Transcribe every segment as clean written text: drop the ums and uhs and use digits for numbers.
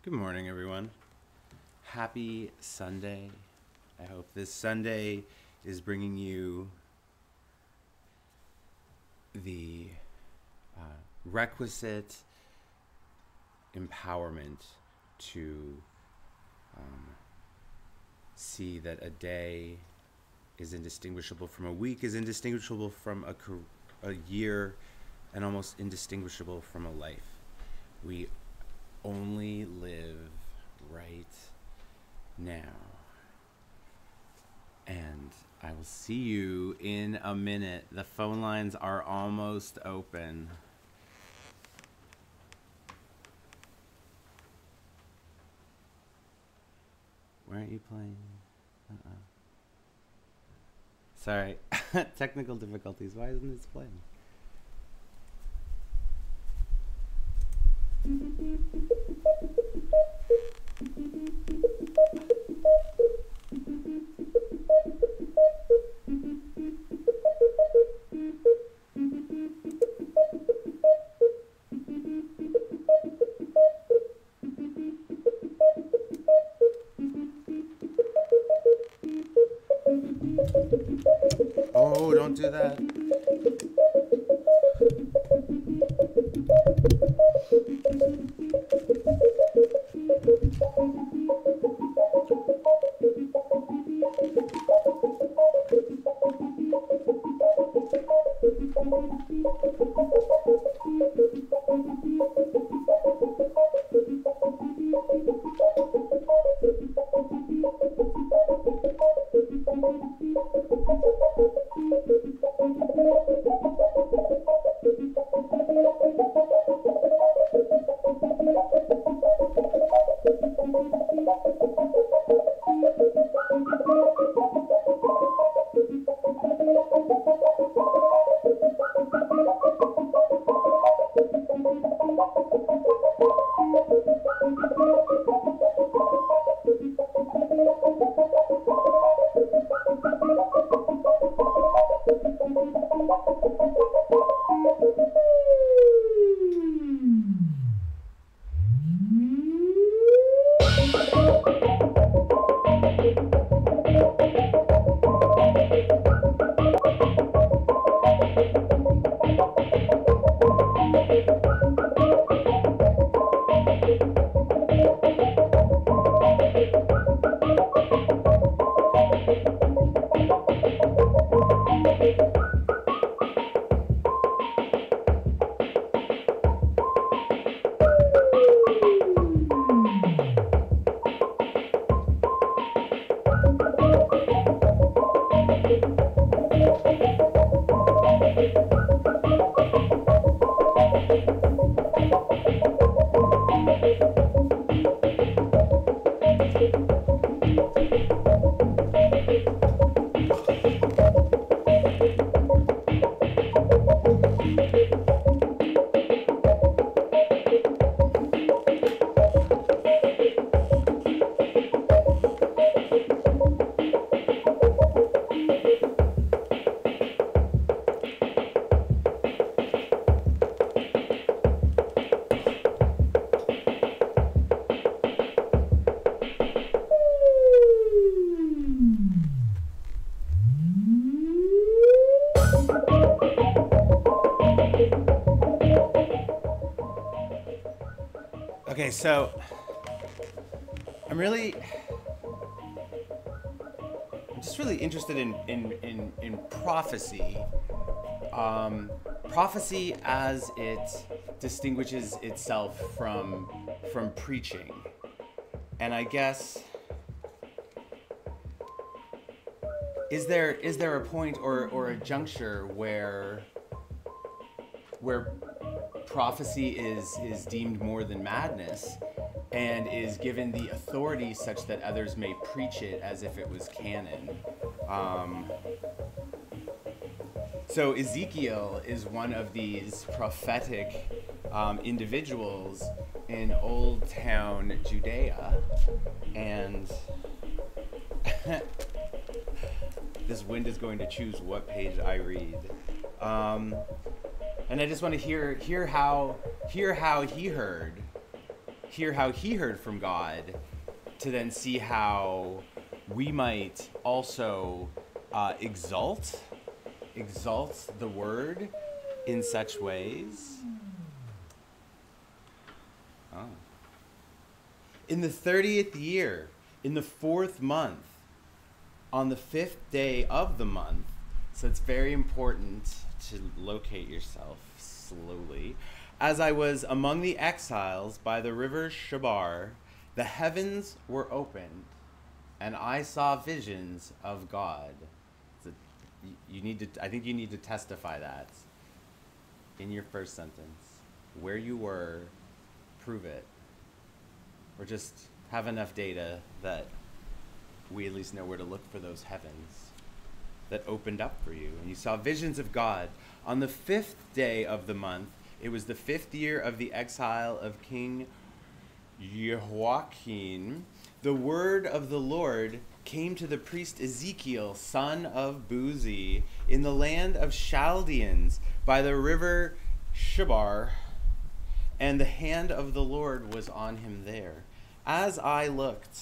Good morning, everyone. Happy Sunday. I hope this Sunday is bringing you the requisite empowerment to see that a day is indistinguishable from a week, is indistinguishable from a year, and almost indistinguishable from a life. We only live right now. And I will see you in a minute. The phone lines are almost open. Why aren't you playing? Sorry. Technical difficulties. Why isn't this playing? Oh, don't do that. Okay, so I'm just really interested in prophecy. Prophecy as it distinguishes itself from preaching. And I guess is there a point or a juncture where prophecy is deemed more than madness and is given the authority such that others may preach it as if it was canon? So Ezekiel is one of these prophetic individuals in Old Town Judea, and this wind is going to choose what page I read. And I just want to hear how he heard hear how he heard from God, to then see how we might also exalt the word in such ways. Oh. In the 30th year, in the 4th month, on the 5th day of the month, so it's very important to locate yourself slowly. As I was among the exiles by the river Shabar, the heavens were opened, and I saw visions of God. So I think you need to testify that in your first sentence. Where you were, prove it. Or just have enough data that we at least know where to look for those heavens that opened up for you. And you saw visions of God. On the 5th day of the month, it was the 5th year of the exile of King Jehoiakim, the word of the Lord came to the priest Ezekiel, son of Buzi, in the land of Chaldeans by the river Shabar, and the hand of the Lord was on him there. As I looked,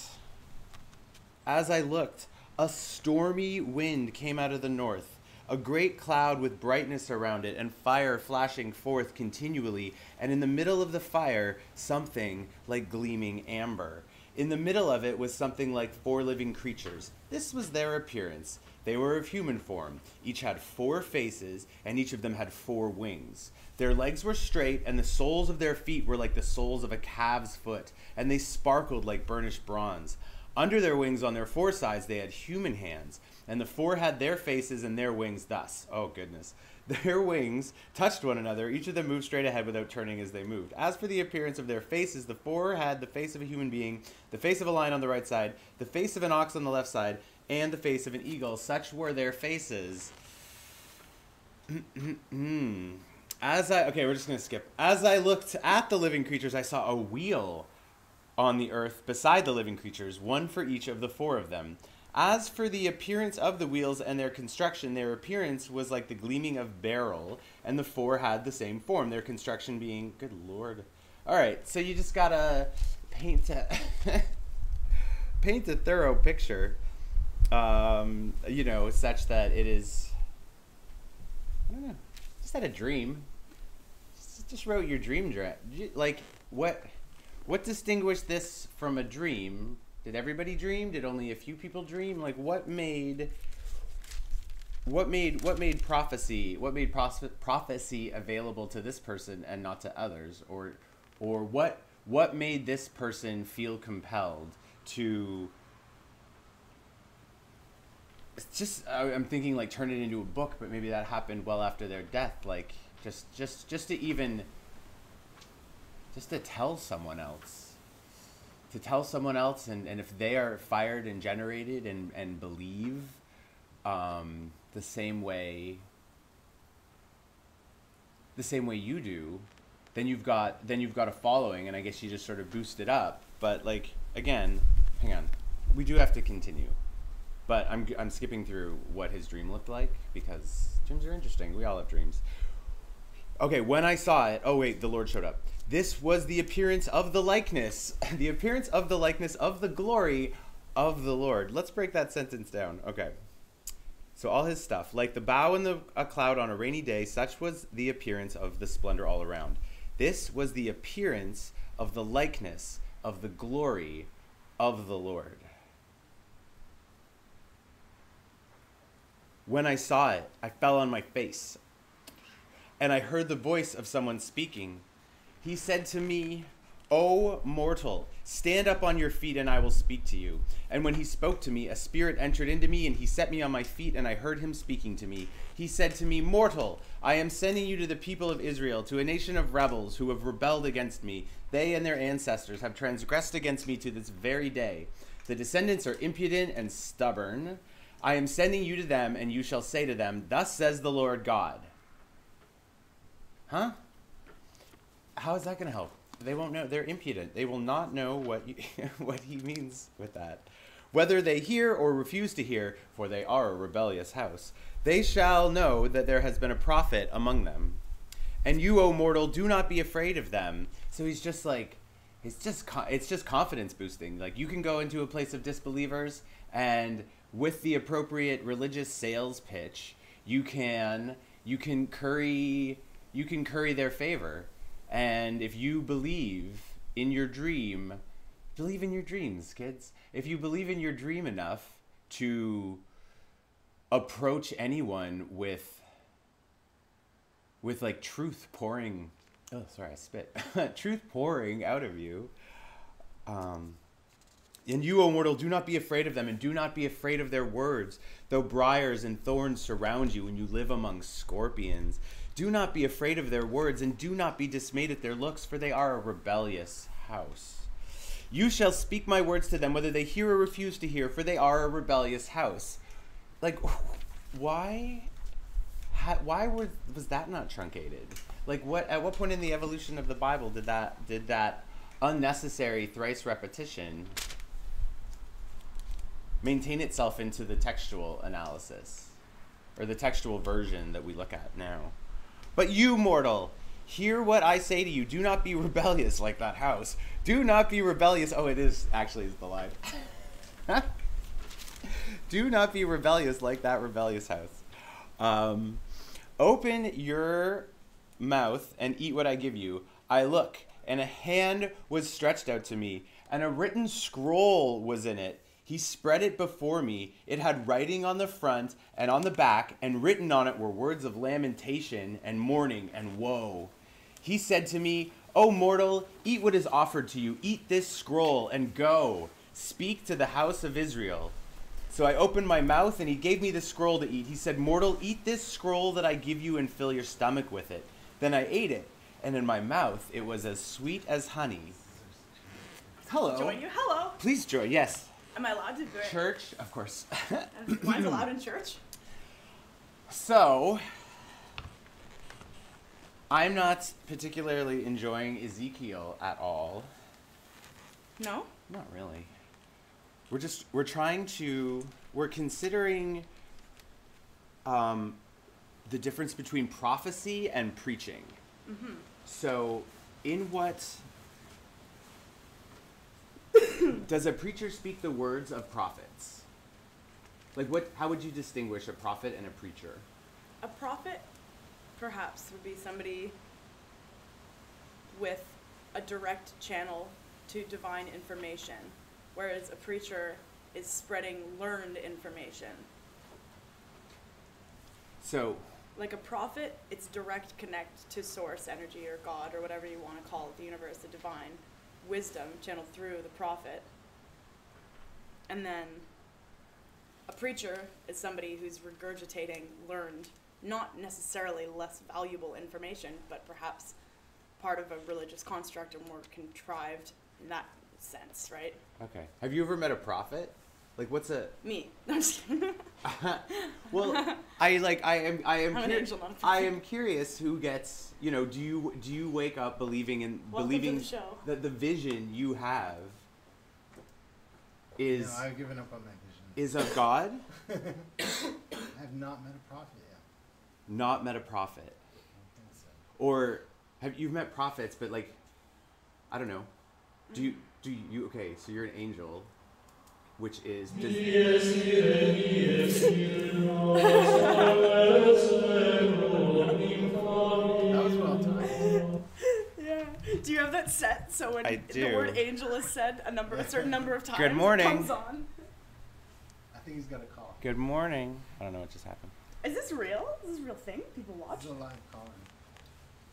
a stormy wind came out of the north, a great cloud with brightness around it, and fire flashing forth continually, and in the middle of the fire, something like gleaming amber. In the middle of it was something like 4 living creatures. This was their appearance. They were of human form. Each had 4 faces, and each of them had 4 wings. Their legs were straight, and the soles of their feet were like the soles of a calf's foot, and they sparkled like burnished bronze. Under their wings on their 4 sides they had human hands, and the 4 had their faces and their wings thus. Oh, goodness. Their wings touched one another. Each of them moved straight ahead without turning as they moved. As for the appearance of their faces, the 4 had the face of a human being, the face of a lion on the right side, the face of an ox on the left side, and the face of an eagle. Such were their faces. Okay, we're just going to skip. As I looked at the living creatures, I saw a wheel on the earth beside the living creatures, one for each of the 4 of them. As for the appearance of the wheels and their construction, their appearance was like the gleaming of beryl, and the 4 had the same form, their construction being, good Lord. All right, so you just gotta paint a thorough picture, such that it is, I don't know, just had a dream. Just wrote your dream draft. Like, what distinguished this from a dream? Did everybody dream? Did only a few people dream? Like, what made prophecy available to this person and not to others? Or what made this person feel compelled to? It's just, I'm thinking like turn it into a book, but maybe that happened well after their death. Like just to tell someone else. To tell someone else, and if they are fired and generated and believe the same way you do, then you've got a following, and I guess you just sort of boost it up. But like, again, hang on, we do have to continue. But I'm skipping through what his dream looked like because dreams are interesting. We all have dreams. Okay, when I saw it, oh wait, the Lord showed up. This was the appearance of the likeness, the appearance of the likeness of the glory of the Lord. Let's break that sentence down. Okay. So all his stuff, like the bow in a cloud on a rainy day, such was the appearance of the splendor all around. This was the appearance of the likeness of the glory of the Lord. When I saw it, I fell on my face, and I heard the voice of someone speaking. He said to me, "O mortal, stand up on your feet and I will speak to you." And when he spoke to me, a spirit entered into me and he set me on my feet, and I heard him speaking to me. He said to me, "Mortal, I am sending you to the people of Israel, to a nation of rebels who have rebelled against me. They and their ancestors have transgressed against me to this very day. The descendants are impudent and stubborn. I am sending you to them, and you shall say to them, 'Thus says the Lord God.'" Huh? How is that going to help? They won't know. They're impudent. They will not know what he means with that. "Whether they hear or refuse to hear, for they are a rebellious house, they shall know that there has been a prophet among them. And you, O mortal, do not be afraid of them." So he's just like, it's just confidence boosting. Like, you can go into a place of disbelievers, and with the appropriate religious sales pitch, you can curry their favor. And if you believe in your dream, believe in your dreams, kids. If you believe in your dream enough to approach anyone with like truth pouring, oh sorry I spit, truth pouring out of you, and you, O mortal, do not be afraid of them, and do not be afraid of their words, though briars and thorns surround you, and you live among scorpions. Do not be afraid of their words, and do not be dismayed at their looks, for they are a rebellious house. You shall speak my words to them, whether they hear or refuse to hear, for they are a rebellious house. Like, why was that not truncated? Like, at what point in the evolution of the Bible did that unnecessary thrice repetition maintain itself into the textual analysis, or the textual version that we look at now? But you, mortal, hear what I say to you. Do not be rebellious like that house. Do not be rebellious. Oh, it is actually the line. Do not be rebellious like that rebellious house. Open your mouth and eat what I give you. I look, and a hand was stretched out to me, and a written scroll was in it. He spread it before me. It had writing on the front and on the back, and written on it were words of lamentation and mourning and woe. He said to me, O mortal, eat what is offered to you. Eat this scroll and go. Speak to the house of Israel. So I opened my mouth, and he gave me the scroll to eat. He said, Mortal, eat this scroll that I give you and fill your stomach with it. Then I ate it, and in my mouth it was as sweet as honey. Hello. Join you. Hello. Please join. Yes. Am I allowed to do it? Church, of course. Wine's allowed in church? So, I'm not particularly enjoying Ezekiel at all. No? Not really. We're considering the difference between prophecy and preaching. Mm-hmm. So, in what does a preacher speak the words of prophets? Like, how would you distinguish a prophet and a preacher? A prophet, perhaps, would be somebody with a direct channel to divine information, whereas a preacher is spreading learned information. So, like a prophet, it's direct connect to source energy or God or whatever you want to call it, the universe, the divine wisdom channeled through the prophet. And then a preacher is somebody who's regurgitating learned, not necessarily less valuable information, but perhaps part of a religious construct or more contrived in that sense, right? Okay. Have you ever met a prophet? Like, what's a... Me. I'm just kidding. Well, I am I'm an angel, not a I am curious who gets, do you wake up believing Welcome to the show. that the vision you have is... No, I've given up on that vision. Is of God? I have not met a prophet yet. Not met a prophet. I don't think so. Or you've met prophets, but like, I don't know. Do you okay, so you're an angel, which is... That was well timed. Yeah. Do you have that set so when the word angel is said a certain number of times, Good morning. it comes on? I think he's got a call. Good morning. I don't know what just happened. Is this real? Is this a real thing? People watch? It's a live call.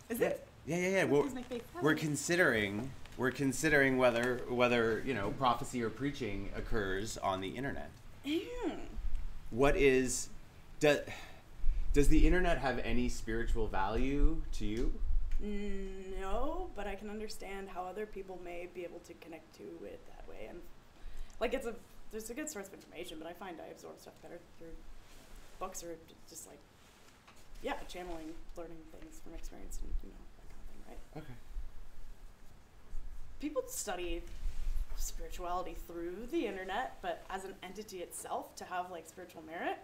Is it? Yeah. Well, we're considering whether prophecy or preaching occurs on the internet. What is does the internet have any spiritual value to you? No, but I can understand how other people may be able to connect to it that way, and like there's a good source of information, but I find I absorb stuff better through books or just like channeling, learning things from experience, and that kind of thing, right? Okay. People study spirituality through the internet, but as an entity itself, to have like spiritual merit,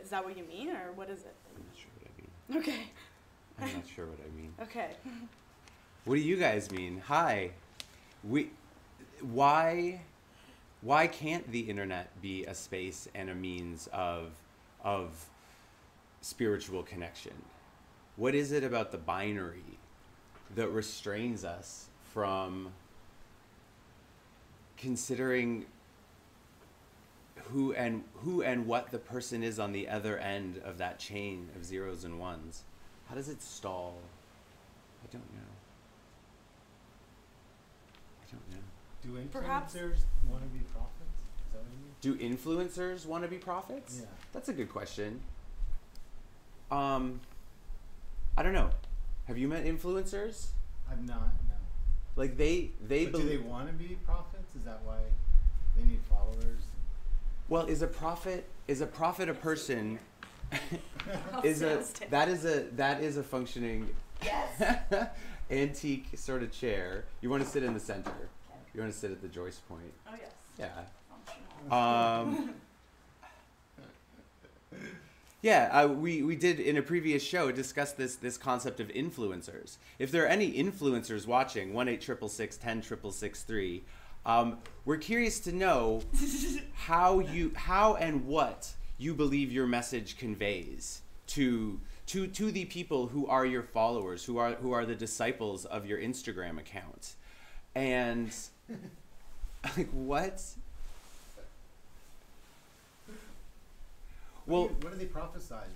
is that what you mean, or what is it? I'm not sure what I mean. Okay. I'm not sure what I mean. Okay. What do you guys mean? Hi. we why can't the internet be a space and a means of spiritual connection? What is it about the binary that restrains us from considering who and what the person is on the other end of that chain of zeros and ones? How does it stall? I don't know. Do influencers Perhaps- want to be prophets? Is that what you mean? Do influencers want to be prophets? Yeah. That's a good question. I don't know. Have you met influencers? I've not, no. Like they But do they believe. want to be prophets? Is that why they need followers? Well, is a prophet a person? I'll is sit- a I'll stand. that is a functioning Yes. antique sort of chair. You want to sit in the center. You want to sit at the joist point. Oh yes. Yeah. Functional. Yeah, we did in a previous show discuss this concept of influencers. If there are any influencers watching, 1-866-10-6663, we're curious to know how and what you believe your message conveys to the people who are your followers, who are the disciples of your Instagram account, and like what? Well, What are they prophesizing?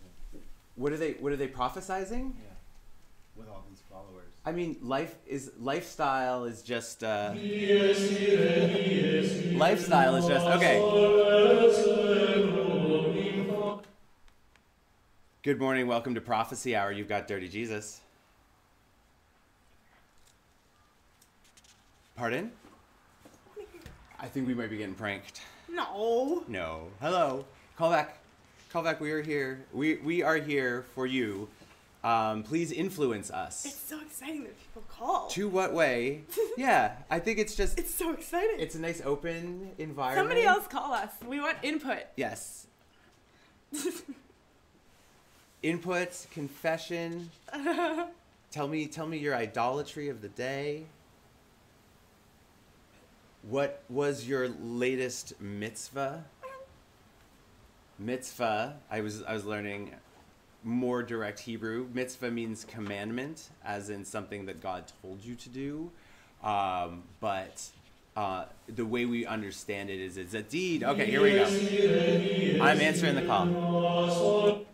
what are they prophesizing? Yeah. With all these followers. I mean, lifestyle is just okay. Good morning, welcome to Prophecy Hour. You've got Dirty Jesus. Pardon? I think we might be getting pranked. No. No. Hello. Call back. Call back. We are here. We are here for you. Please influence us. It's so exciting that people call. To what way? Yeah, I think it's just It's so exciting. it's a nice open environment. Somebody else call us. We want input. Yes. Inputs, confession. Tell me your idolatry of the day. What was your latest mitzvah? Mitzvah, I was learning more direct Hebrew. Mitzvah means commandment, as in something that God told you to do. But the way we understand it is it's a deed. Okay, here we go. I'm answering the call.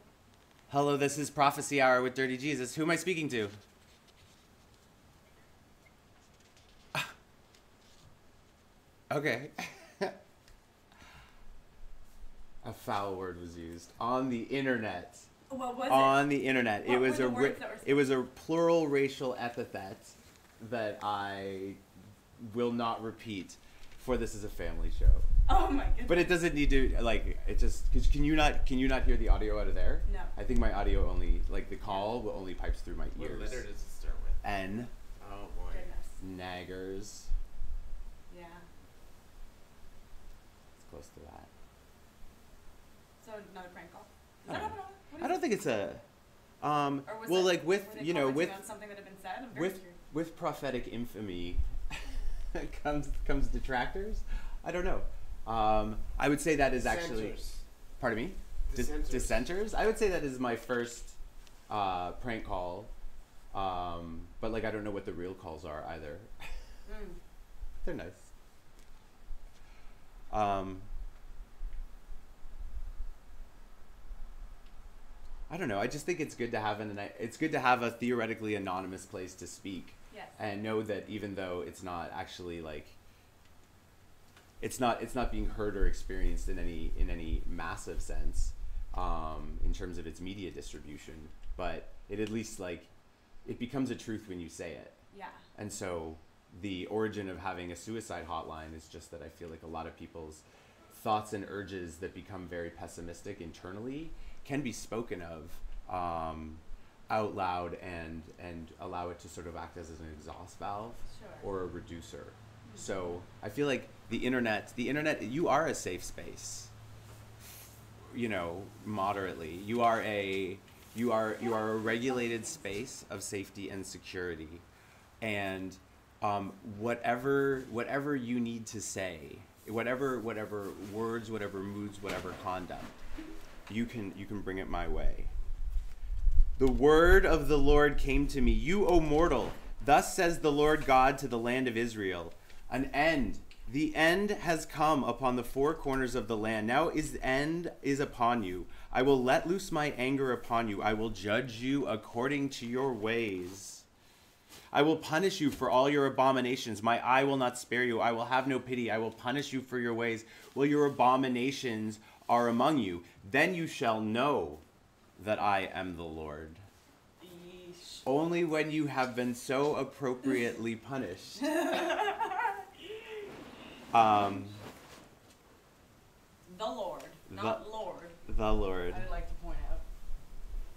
Hello, this is Prophecy Hour with Dirty Jesus. Who am I speaking to? Okay. A foul word was used on the internet. What was On the internet, What it was were a the words that were said? it was a plural racial epithet that I will not repeat, for this is a family show. Oh my goodness. But it doesn't need to, like, it just, cause can you not hear the audio out of there? No. I think my audio only, like the call will only pipes through my What ears. letter does it start with? N. Oh boy. Goodness. Naggers. Yeah. It's close to that. So another prank call. I Is don't that know. what I don't think it's a, Or was well, it, like with, were they you know, with, commenting on something that had been said? I'm very with, curious. with prophetic infamy comes detractors. I don't know. I would say that is actually, Dissenters. pardon me? Dissenters. Dissenters? I would say that is my first prank call. But like I don't know what the real calls are either. Mm. They're nice. I don't know. I just think it's good to have a theoretically anonymous place to speak Yes. and know that even though it's not actually like it's not being heard or experienced in any massive sense in terms of its media distribution, but it at least like it becomes a truth when you say it. Yeah. And so the origin of having a suicide hotline is just that I feel like a lot of people's thoughts and urges that become very pessimistic internally can be spoken of out loud and allow it to sort of act as an exhaust valve Sure. or a reducer. So I feel like the internet, you are a safe space. You know, moderately, you are a regulated space of safety and security, and whatever you need to say, whatever words, whatever moods, whatever conduct, you can bring it my way. The word of the Lord came to me. You, O mortal, thus says the Lord God to the land of Israel, the end has come upon the four corners of the land. Now the end is upon you. I will let loose my anger upon you. I will judge you according to your ways. I will punish you for all your abominations. My eye will not spare you. I will have no pity. I will punish you for your ways. Well, your abominations are among you. Then you shall know that I am the Lord. Yeesh. Only when you have been so appropriately punished. The Lord, not Lord. The Lord. I would like to point out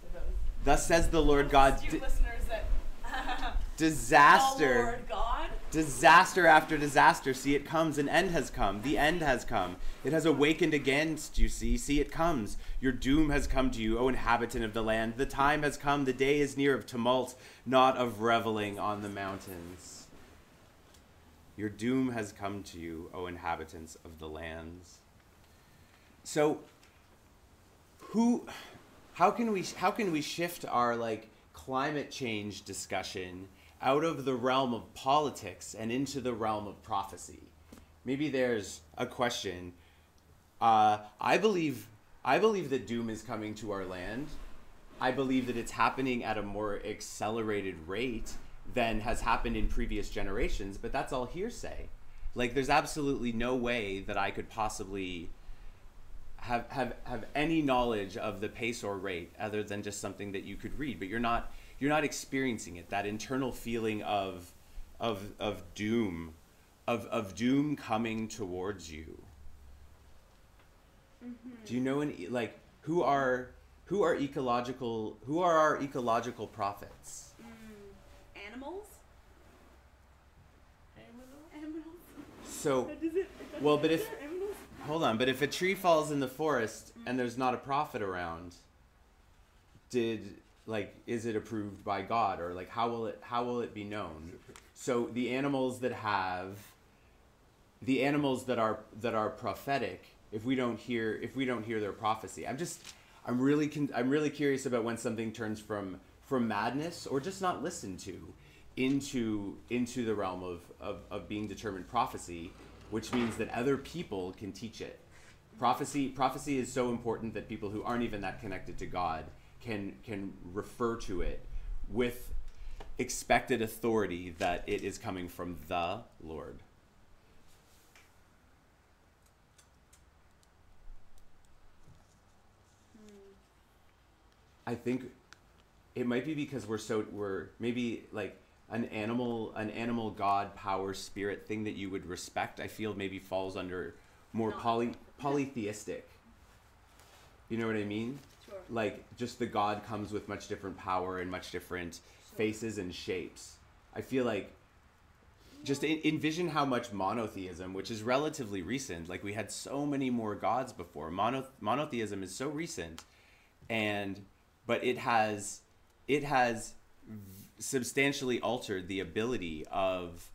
to those. Thus says the Lord God. Astute listeners that Disaster. The Lord God. Disaster after disaster. See, it comes. An end has come. The end has come. It has awakened against you, see. See, it comes. Your doom has come to you, O inhabitant of the land. The time has come. The day is near of tumult, not of reveling on the mountains. Your doom has come to you, O inhabitants of the lands. So, how can we shift our climate change discussion out of the realm of politics and into the realm of prophecy? Maybe there's a question. I believe that doom is coming to our land. I believe that it's happening at a more accelerated rate than has happened in previous generations, but that's all hearsay. There's absolutely no way that I could possibly have any knowledge of the pace or rate other than just something that you could read, but you're not experiencing it, that internal feeling of doom, of doom coming towards you. Mm-hmm. Do you know any, who are our ecological prophets? Animals? So, well, but if, hold on, but if a tree falls in the forest and there's not a prophet around, is it approved by God, or how will it be known? So the animals that are prophetic, if we don't hear their prophecy, I'm really curious about when something turns from madness or just not listened to into the realm of being determined prophecy, which means that other people can teach it. Prophecy is so important that people who aren't even that connected to God can refer to it with expected authority that it is coming from the Lord. I think it might be because we're maybe an animal God power spirit thing that you would respect. I feel maybe falls under more polytheistic. You know what I mean? Sure. Just the God comes with much different power and much different faces and shapes. I feel just envision how much monotheism, which is relatively recent, we had so many more gods before. Monotheism is so recent, but it has substantially altered the ability of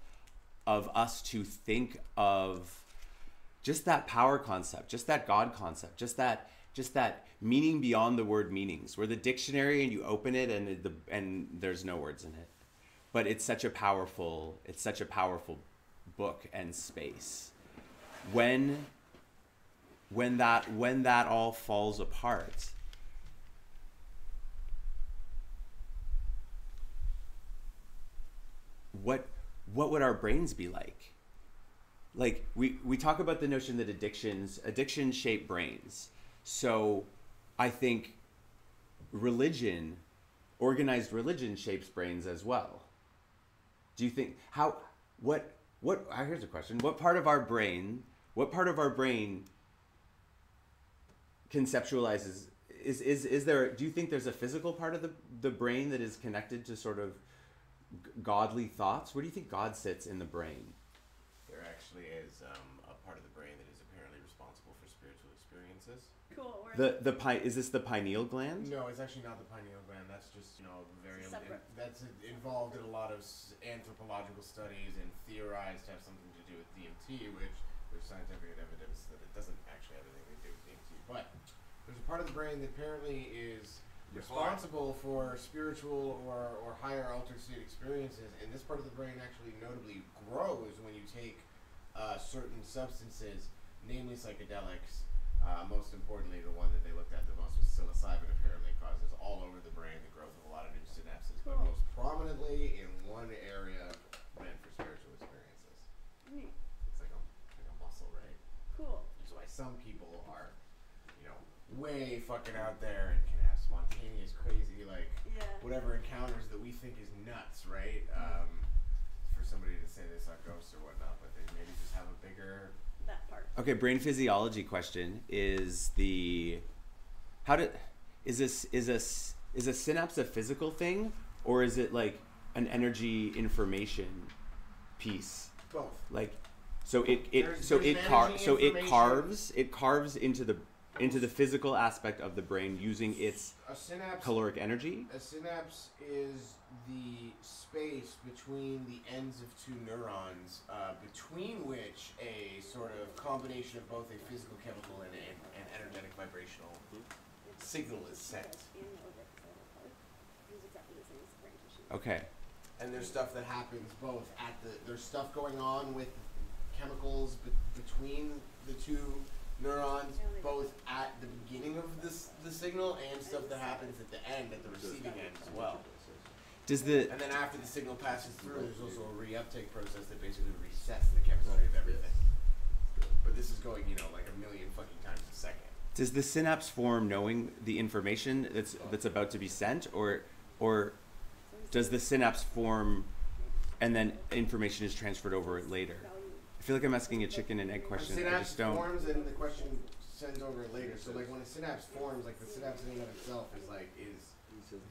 us to think of just that power concept, just that God concept, just that meaning beyond the word meanings, where the dictionary and you open it and there's no words in it, but it's such a powerful book and space. When that all falls apart, what would our brains be like? We talk about the notion that addictions shape brains. So I think organized religion shapes brains as well. Do you think here's a question. What part of our brain conceptualizes is there, do you think there's a physical part of the brain that is connected to sort of godly thoughts? Where do you think God sits in the brain? There actually is a part of the brain that is apparently responsible for spiritual experiences. Cool. Is this the pineal gland? No, it's actually not the pineal gland. That's just very Separate. that's involved in a lot of anthropological studies and theorized to have something to do with DMT, which there's scientific evidence that it doesn't actually have anything to do with DMT. But there's a part of the brain that apparently is responsible for spiritual or higher altered state experiences, and this part of the brain actually notably grows when you take certain substances, namely psychedelics. Most importantly, the one that they looked at the most was psilocybin. Apparently causes all over the brain the growth of a lot of new synapses, but Cool. most prominently in one area meant for spiritual experiences. Neat. It's like a muscle, right? Cool. Which is why some people are, way fucking out there and can have spontaneous, crazy, Yeah. whatever encounters that we think is nuts, right? For somebody to say they saw ghosts or whatnot, but they maybe just have a bigger. That part. Okay, brain physiology question is is a synapse a physical thing, or is it like an energy information piece? Both. Like, so it There's energy carves into the physical aspect of the brain using its A synapse. caloric energy. A synapse is the space between the ends of two neurons, between which a sort of combination of both a physical, chemical, and an energetic vibrational signal is sent. Okay. And there's stuff that happens both there's stuff going on with chemicals between the two neurons, both at the beginning of the signal and stuff that happens at the end, at the receiving end as well. And then after the signal passes through, there's also a reuptake process that basically resets the chemistry of everything. But this is going, like a million fucking times a second. Does the synapse form knowing the information that's about to be sent, or does the synapse form and then information is transferred over it later? I feel like I'm asking a chicken and egg question. A synapse I just don't. forms and the question sends over it later. So like when a synapse forms, like the synapse in and of itself is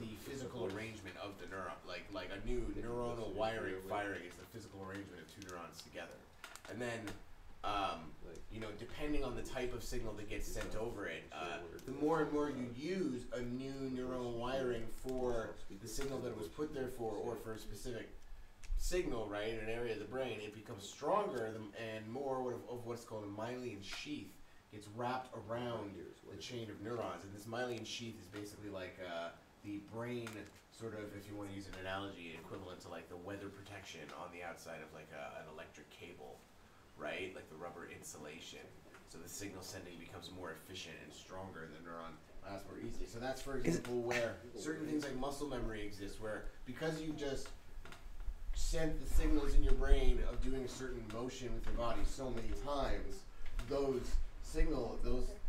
the physical arrangement of the neuron. Like a new neuronal wiring firing is the physical arrangement of two neurons together. And then depending on the type of signal that gets sent over it, the more and more you use a new neuronal wiring for the signal that it was put there for, or for a specific signal, right, in an area of the brain, it becomes stronger and more of what's called a myelin sheath gets wrapped around the chain of neurons. And this myelin sheath is basically like the brain, sort of, if you want to use an analogy, equivalent to like the weather protection on the outside of like an electric cable, right? Like the rubber insulation. So the signal sending becomes more efficient and stronger, and the neuron lasts more easily. So that's, for example, where certain things like muscle memory exist, where because you just sent the signals in your brain of doing a certain motion with your body so many times, those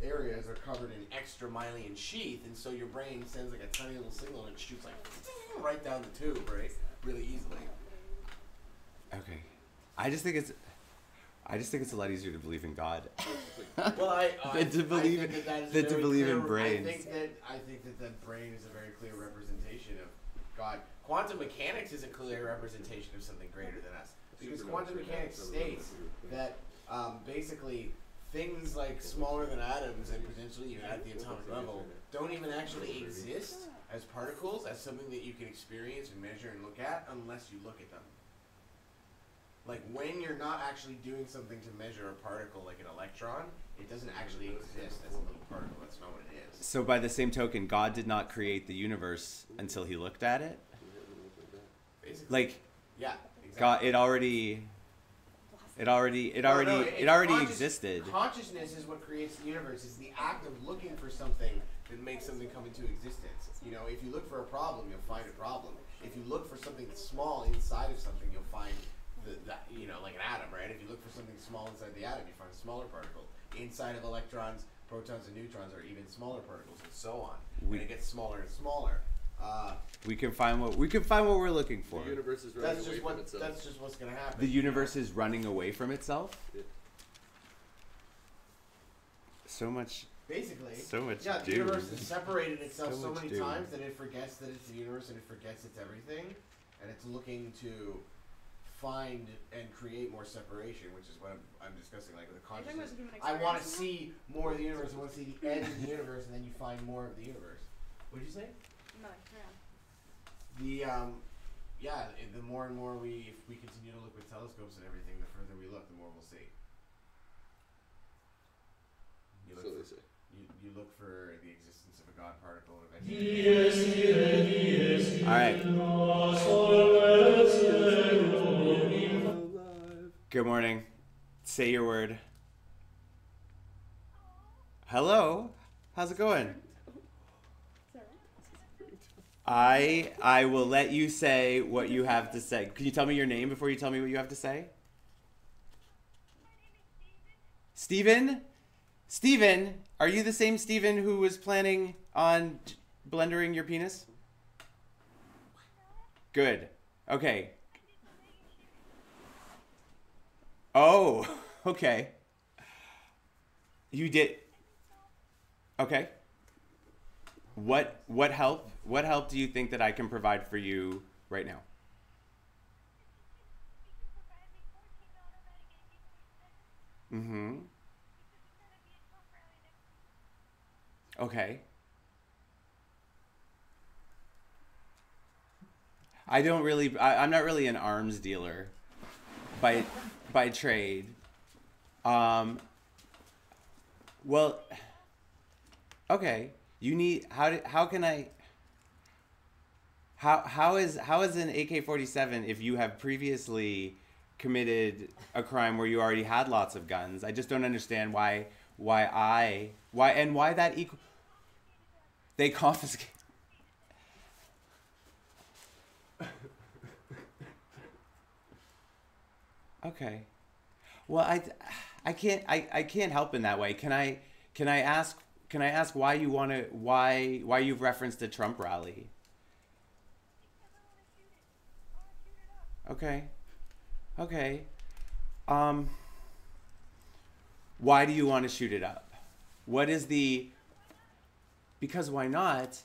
areas are covered in extra myelin sheath, and so your brain sends like a tiny little signal and it shoots like right down the tube, right? Really easily. Okay. I just think it's a lot easier to believe in God Well, than to believe in brains. I think that brain is a very clear representation of God. Quantum mechanics is a clear representation of something greater than us, because quantum mechanics states that basically things like smaller than atoms and potentially even at the atomic level don't even actually exist as particles, as something that you can experience and measure and look at, unless you look at them. Like when you're not actually doing something to measure a particle like an electron, it doesn't actually exist as a little particle. That's not what it is. So by the same token, God did not create the universe until he looked at it? Basically. Like, yeah, exactly. God, it already existed. Consciousness is what creates the universe. It's the act of looking for something that makes something come into existence. If you look for a problem, you'll find a problem. If you look for something small inside of something, you'll find like an atom, right? If you look for something small inside the atom, you find a smaller particle. Inside of electrons, protons, and neutrons are even smaller particles, and so on. And it gets smaller and smaller. We can find what we're looking for. The universe is running away from itself. That's just what's going to happen. The universe is running away from itself? Yeah. So much. Basically. So much Yeah, the doom. universe has separated itself so much many doom. times that it forgets that it's the universe and it forgets it's everything. And it's looking to find and create more separation, which is what I'm discussing, like with the You're talking about consciousness. the human I want to experience see more of the universe. I want to see the edge of the universe, and then you find more of the universe. What did you say? No, carry on. The more and more if we continue to look with telescopes and everything, the further we look, the more we'll see. You look for the existence of a God particle and eventually. All right. Good morning. Say your word. Hello. How's it going? I will let you say what you have to say. Can you tell me your name before you tell me what you have to say? Steven? Steven, are you the same Steven who was planning on blendering your penis? Good. Okay. Oh, okay. You did. Okay. What help? What help do you think that I can provide for you right now? Mm-hmm. Okay. I'm not really an arms dealer by trade. Well, okay. You need how is an AK-47 if you have previously committed a crime where you already had lots of guns? I just don't understand why that they confiscate. Okay. Well, I can't help in that way. Can I ask why you've referenced a Trump rally? Okay. Okay. Why do you want to shoot it up? What is because why not?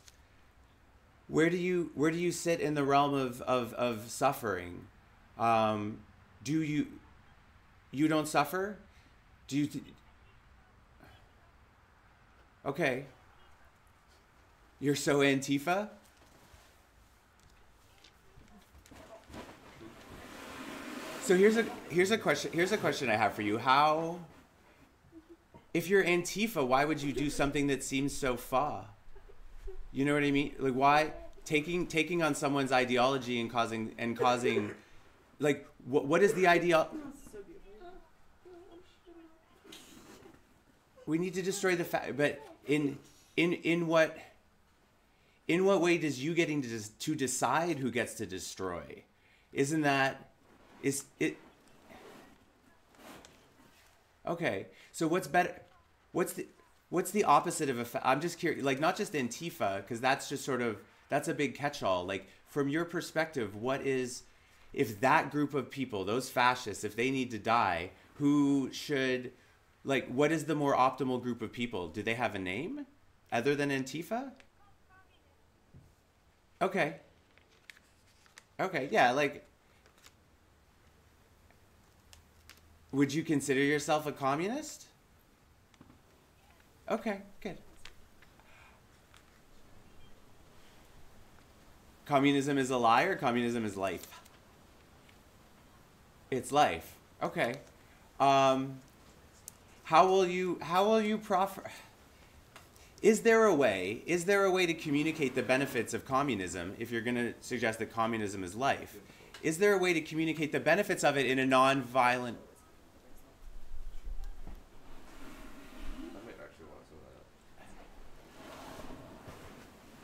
Where do you sit in the realm of suffering? Do you don't suffer? Do you okay. You're so Antifa? So here's a question I have for you. How, if you're Antifa, why would you do something that seems so far? You know what I mean? Like, why taking on someone's ideology and causing like what is the ideal? We need to destroy the fact, but in what way does you getting to decide who gets to destroy? Isn't that is it? Okay, so what's better? What's the opposite of a? I'm just curious, like not just Antifa, because that's just sort of that's a big catch-all. Like from your perspective, what is if that group of people, those fascists, if they need to die, who should? Like, what is the more optimal group of people? Do they have a name other than Antifa? Okay. Okay, yeah, like, would you consider yourself a communist? Okay, good. Communism is a lie or communism is life? It's life. Okay. How will you proffer? Is there a way to communicate the benefits of communism if you're going to suggest that communism is life? Is there a way to communicate the benefits of it in a non-violent?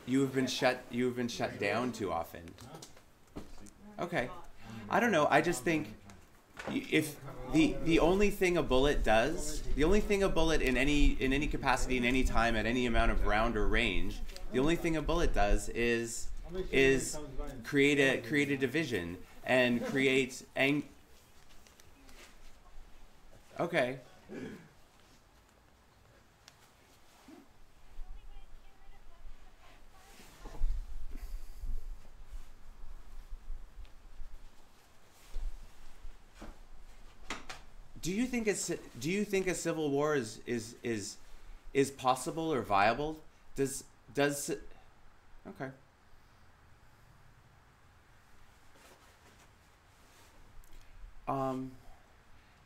You have been shut down too often. Okay. I don't know. I just think if the only thing a bullet does, the only thing a bullet in any capacity, in any time, at any amount of round or range, the only thing a bullet does is create a division and create okay. Do you think a civil war is possible or viable? Does okay.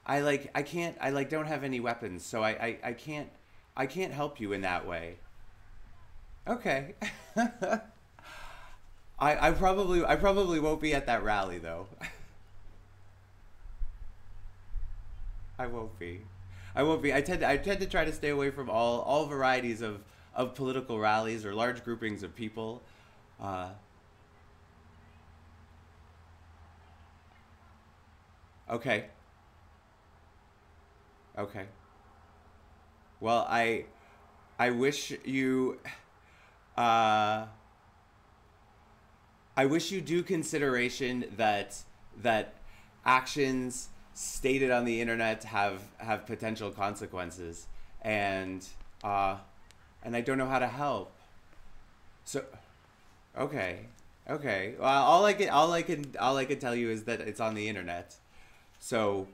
I don't have any weapons, so I can't help you in that way. Okay. I probably won't be at that rally though. I won't be. I won't be. I tend to try to stay away from all varieties of political rallies or large groupings of people. Uh, okay. Okay. Well, I wish you uh, I wish you due consideration that actions stated on the internet have potential consequences, and and I don't know how to help. So, okay, okay. Well, all I can tell you is that it's on the internet, so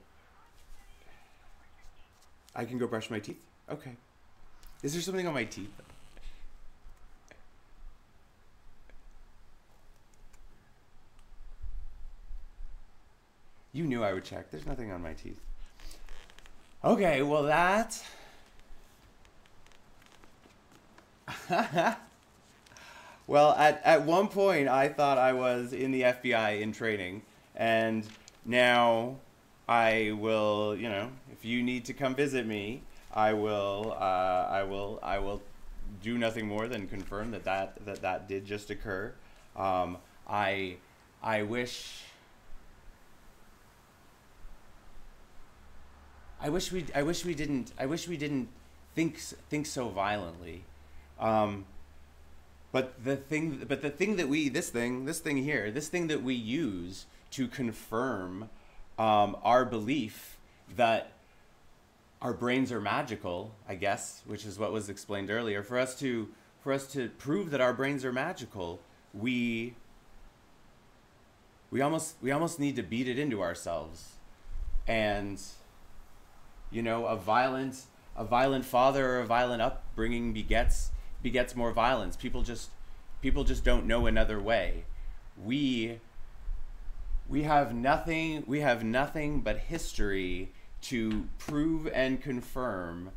I can go brush my teeth. Okay. Is there something on my teeth? You knew I would check. There's nothing on my teeth. Okay, well that... Well, at one point I thought I was in the FBI in training, and now I will, you know, if you need to come visit me, I will do nothing more than confirm that did just occur. I wish... I wish we didn't think so violently. But the thing that this thing that we use to confirm our belief that our brains are magical, I guess, which is what was explained earlier, for us to prove that our brains are magical, we almost need to beat it into ourselves. And you know, a violent father or a violent upbringing begets more violence. People just don't know another way. We have nothing but history to prove and confirm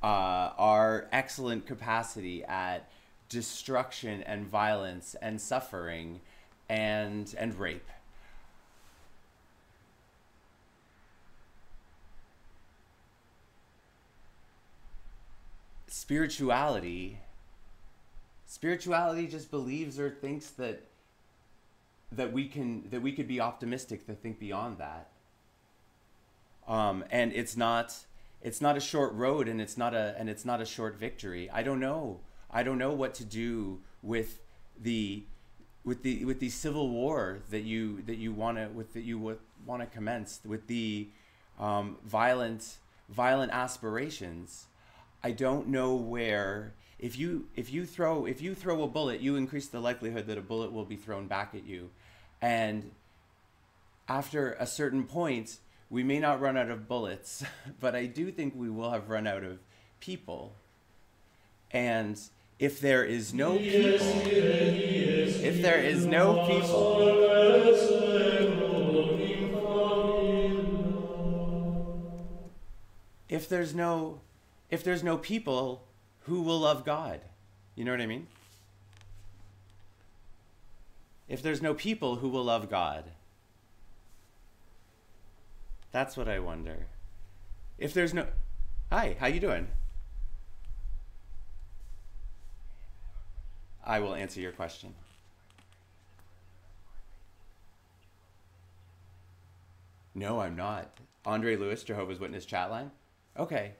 our excellent capacity at destruction and violence and suffering and rape. Spirituality just believes or thinks that we could be optimistic to think beyond that. And it's not a short road, and it's not a short victory. I don't know what to do with the civil war that you want to commence, with the violent aspirations. I don't know where. If you throw a bullet, you increase the likelihood that a bullet will be thrown back at you, and after a certain point, we may not run out of bullets, but I do think we will have run out of people. And if there is no people, if there's no people, who will love God? You know what I mean? If there's no people, who will love God? That's what I wonder. If there's no... Hi, how you doing? I will answer your question. No, I'm not. Andre Lewis, Jehovah's Witness chatline? Okay.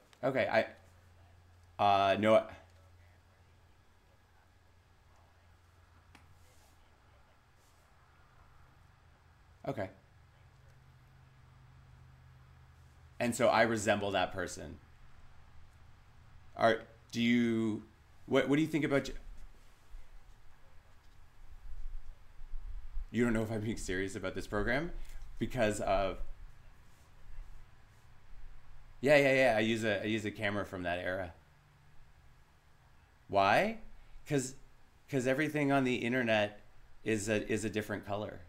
No. Okay. And so I resemble that person. What do you think about... You don't know if I'm being serious about this program? Because of... Yeah, yeah, yeah. I use a camera from that era. Why? Because everything on the internet is a different color.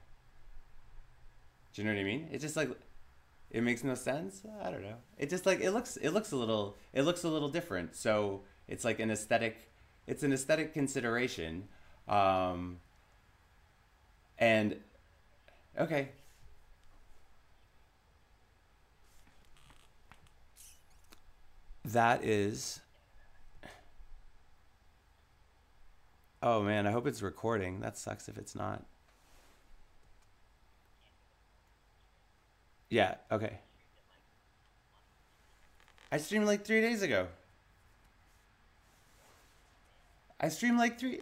Do you know what I mean? It's just like it makes no sense. I don't know. It just like it looks a little different. So it's like an aesthetic. It's an aesthetic consideration. Um, and okay, that is. Oh man, I hope it's recording. That sucks if it's not. Yeah. Okay. I streamed like 3 days ago. I streamed like three.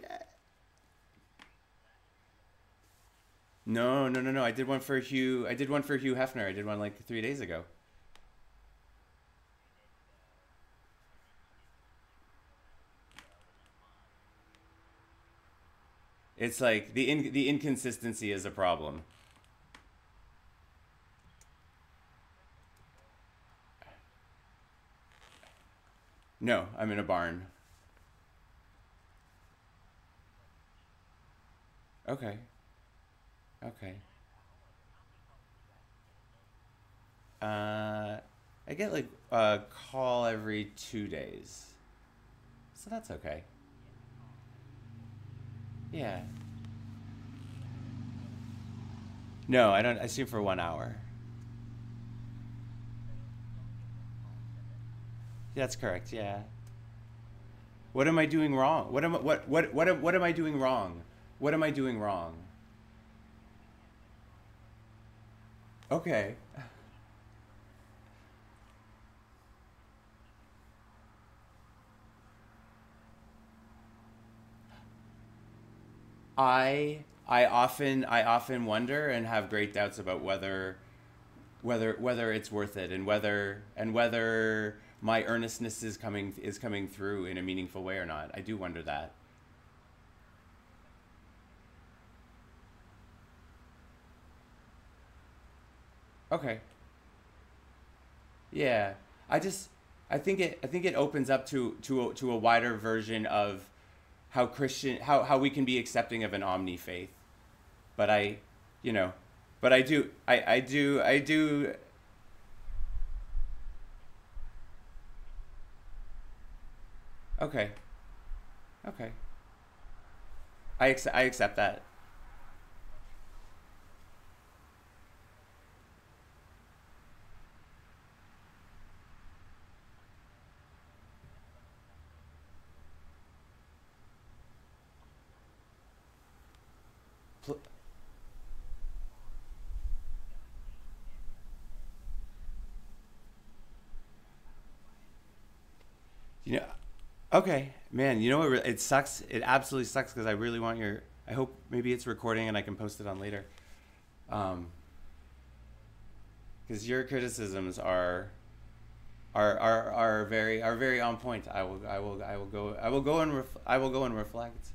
No, no, no, no. I did one for Hugh. I did one for Hugh Hefner. I did one like 3 days ago. It's like the inconsistency is a problem. No, I'm in a barn. Okay. Okay. Uh, I get like a call every 2 days, so that's okay. Yeah. No, I don't. I stream for 1 hour. That's correct. Yeah. What am I doing wrong? What am I doing wrong? What am I doing wrong? Okay. I often wonder and have great doubts about whether it's worth it, and whether my earnestness is coming through in a meaningful way or not. I do wonder that. Okay. Yeah. I just I think it opens up to a wider version of how we can be accepting of an omni faith. But you know, but I do. Okay. Okay. I accept that. Pl- You know, okay, man. You know what? It sucks. It absolutely sucks because I really want your. I hope maybe it's recording and I can post it on later. Um, because your criticisms are very on point. I will go and I will go and reflect.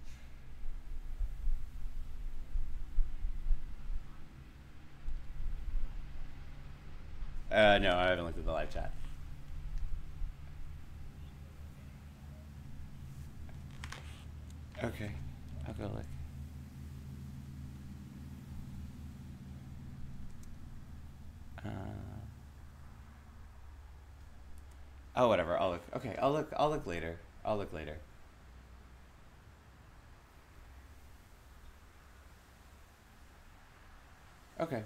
No, I haven't looked at the live chat. Okay, I'll go look. Uh, oh, whatever. I'll look. Okay, I'll look. I'll look later. I'll look later. Okay.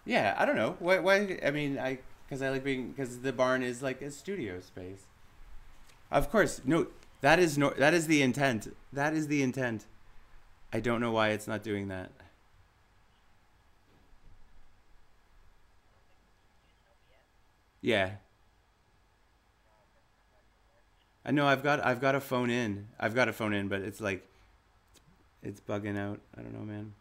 Yeah, I don't know. Why? Why? I mean, because I like being because the barn is like a studio space. Of course, no. That is the intent. That is the intent. I don't know why it's not doing that. Yeah. I know I've got a phone in. I've got a phone in, but it's like it's bugging out. I don't know, man.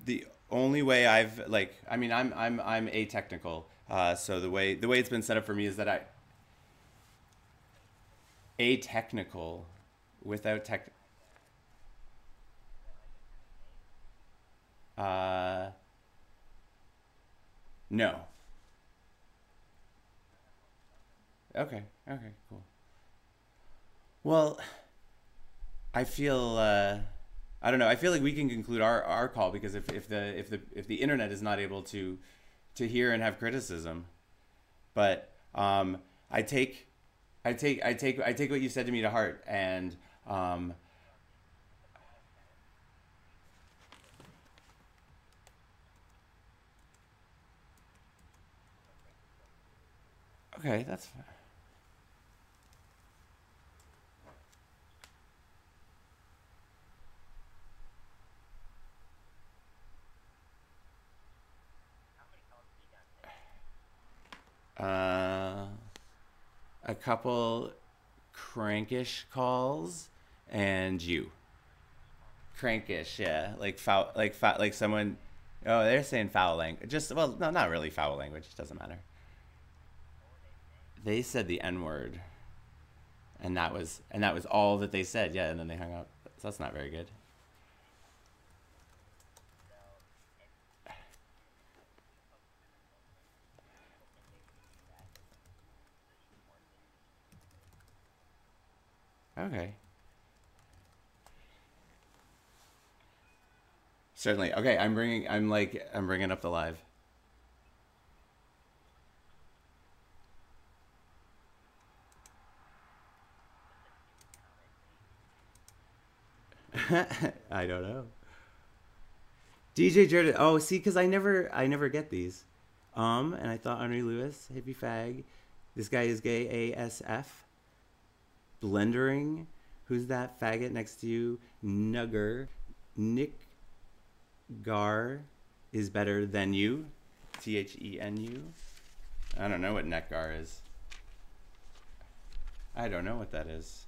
The only way I've like, I mean, I'm atechnical. So the way it's been set up for me is that I atechnical without tech. Uh, no. Okay. Okay. Cool. Well, I feel. I don't know. I feel like we can conclude our call because if the internet is not able to hear and have criticism, but I take I take what you said to me to heart, and um, okay, that's fine. Uh, a couple crankish calls, and you crankish, yeah, like foul, like someone. Oh, they're saying foul language. Just well, no, not really foul language. It doesn't matter. They said the N word, and that was all that they said. Yeah, and then they hung up. So that's not very good. Okay, certainly. Okay, I'm bringing up the live. I don't know. DJ Jordan. Oh, see, because I never get these. And I thought Henry Lewis, hippie fag. This guy is gay. ASF. Blendering. Who's that faggot next to you? Nugger. Nick Gar is better than you. THENU. I don't know what Netgar is. I don't know what that is.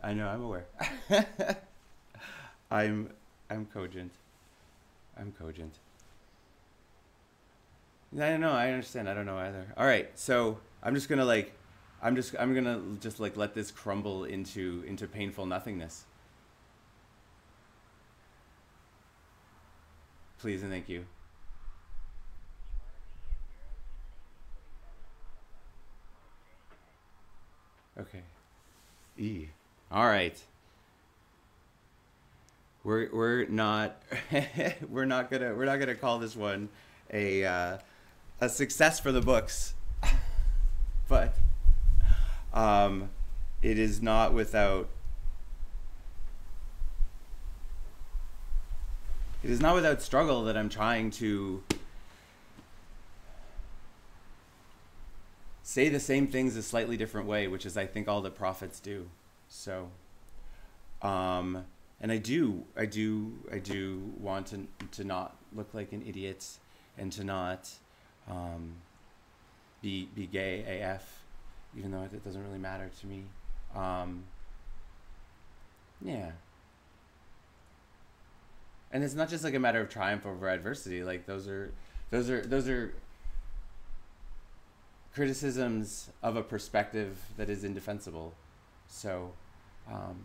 I know, I'm aware. I'm I'm cogent. I'm cogent. I don't know. I understand. I don't know either. All right. So I'm gonna just like let this crumble into painful nothingness. Please and thank you. Okay. E. All right. We're not we're not gonna call this one a a success for the books, but um, it is not without struggle that I'm trying to say the same things a slightly different way, which is I think all the prophets do. So, and I do want to not look like an idiot, and to not um, be gay AF, even though it doesn't really matter to me. Um, yeah, and it's not just like a matter of triumph over adversity. Like those are criticisms of a perspective that is indefensible. So, um,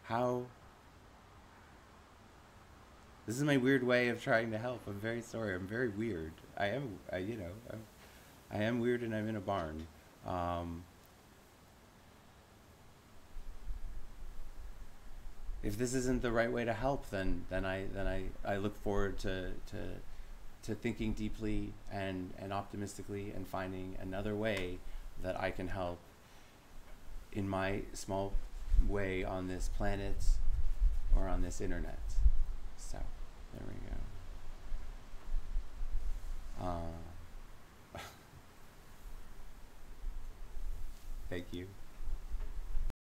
how this is my weird way of trying to help. I'm very sorry. I'm very weird. I am. I am weird, and I'm in a barn. Um, if this isn't the right way to help, then I look forward to thinking deeply and optimistically and finding another way that I can help in my small way on this planet or on this internet. So there we go. Thank you.